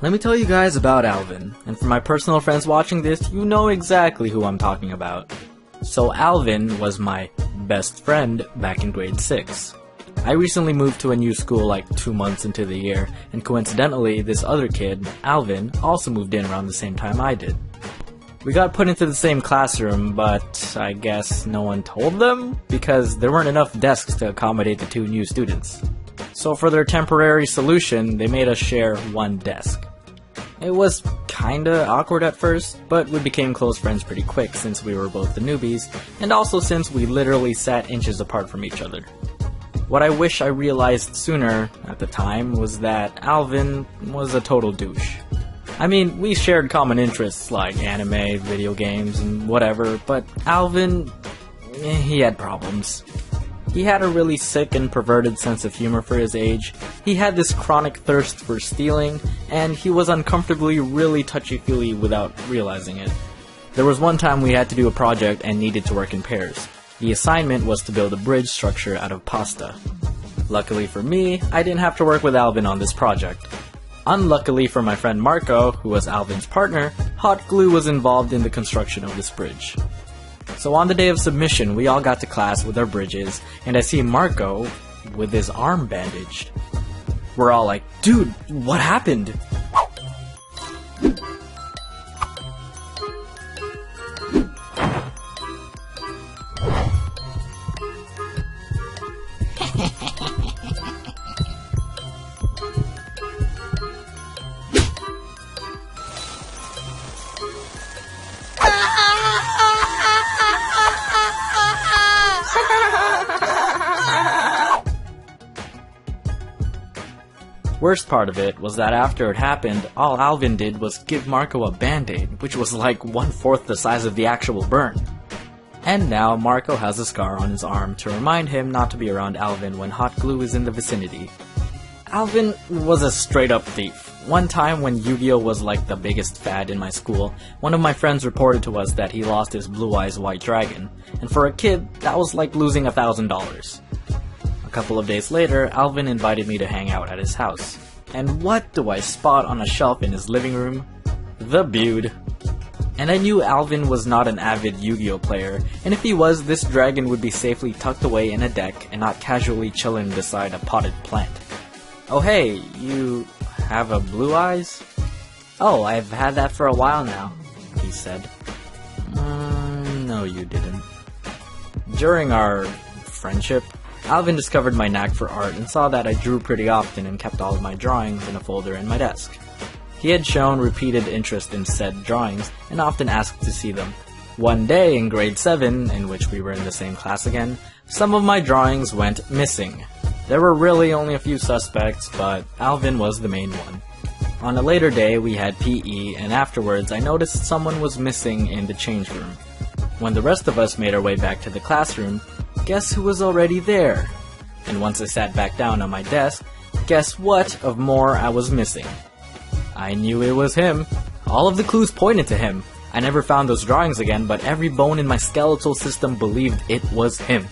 Let me tell you guys about Alvin, and for my personal friends watching this, you know exactly who I'm talking about. So Alvin was my best friend back in grade 6. I recently moved to a new school like 2 months into the year, and coincidentally, this other kid, Alvin, also moved in around the same time I did. We got put into the same classroom, but I guess no one told them, because there weren't enough desks to accommodate the 2 new students. So for their temporary solution, they made us share one desk. It was kinda awkward at first, but we became close friends pretty quick since we were both the newbies, and also since we literally sat inches apart from each other. What I wish I realized sooner, at the time, was that Alvin was a total douche. I mean, we shared common interests like anime, video games, and whatever, but Alvin, he had problems. He had a really sick and perverted sense of humor for his age, he had this chronic thirst for stealing, and he was uncomfortably really touchy-feely without realizing it. There was one time we had to do a project and needed to work in pairs. The assignment was to build a bridge structure out of pasta. Luckily for me, I didn't have to work with Alvin on this project. Unluckily for my friend Marco, who was Alvin's partner, hot glue was involved in the construction of this bridge. So on the day of submission, we all got to class with our bridges, and I see Marco with his arm bandaged. We're all like, dude, what happened? Worst part of it was that after it happened, all Alvin did was give Marco a band-aid, which was like 1/4 the size of the actual burn. And now Marco has a scar on his arm to remind him not to be around Alvin when hot glue is in the vicinity. Alvin was a straight-up thief. One time when Yu-Gi-Oh was like the biggest fad in my school, one of my friends reported to us that he lost his Blue Eyes White Dragon, and for a kid, that was like losing $1,000. A couple of days later, Alvin invited me to hang out at his house. And what do I spot on a shelf in his living room? The Bude. And I knew Alvin was not an avid Yu-Gi-Oh player, and if he was, this dragon would be safely tucked away in a deck and not casually chilling beside a potted plant. Oh hey, you have a Blue Eyes? Oh, I've had that for a while now, he said. No you didn't. During our friendship, Alvin discovered my knack for art and saw that I drew pretty often and kept all of my drawings in a folder in my desk. He had shown repeated interest in said drawings and often asked to see them. One day in grade 7, in which we were in the same class again, some of my drawings went missing. There were really only a few suspects, but Alvin was the main one. On a later day, we had PE, and afterwards I noticed someone was missing in the change room. When the rest of us made our way back to the classroom, guess who was already there? And once I sat back down on my desk, guess what of more I was missing? I knew it was him. All of the clues pointed to him. I never found those drawings again, but every bone in my skeletal system believed it was him.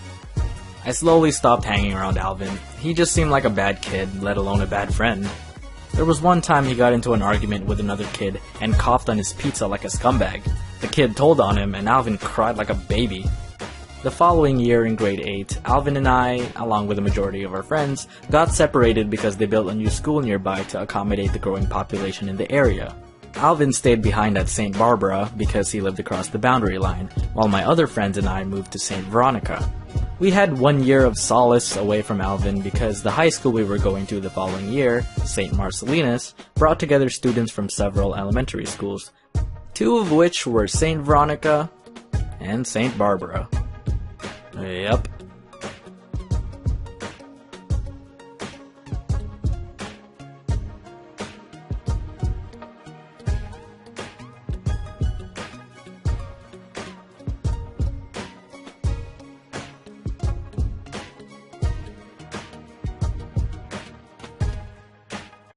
I slowly stopped hanging around Alvin. He just seemed like a bad kid, let alone a bad friend. There was one time he got into an argument with another kid and coughed on his pizza like a scumbag. The kid told on him and Alvin cried like a baby. The following year in grade 8, Alvin and I, along with the majority of our friends, got separated because they built a new school nearby to accommodate the growing population in the area. Alvin stayed behind at St. Barbara because he lived across the boundary line, while my other friends and I moved to St. Veronica. We had 1 year of solace away from Alvin because the high school we were going to the following year, St. Marcellinus, brought together students from several elementary schools, 2 of which were St. Veronica and St. Barbara. Yep,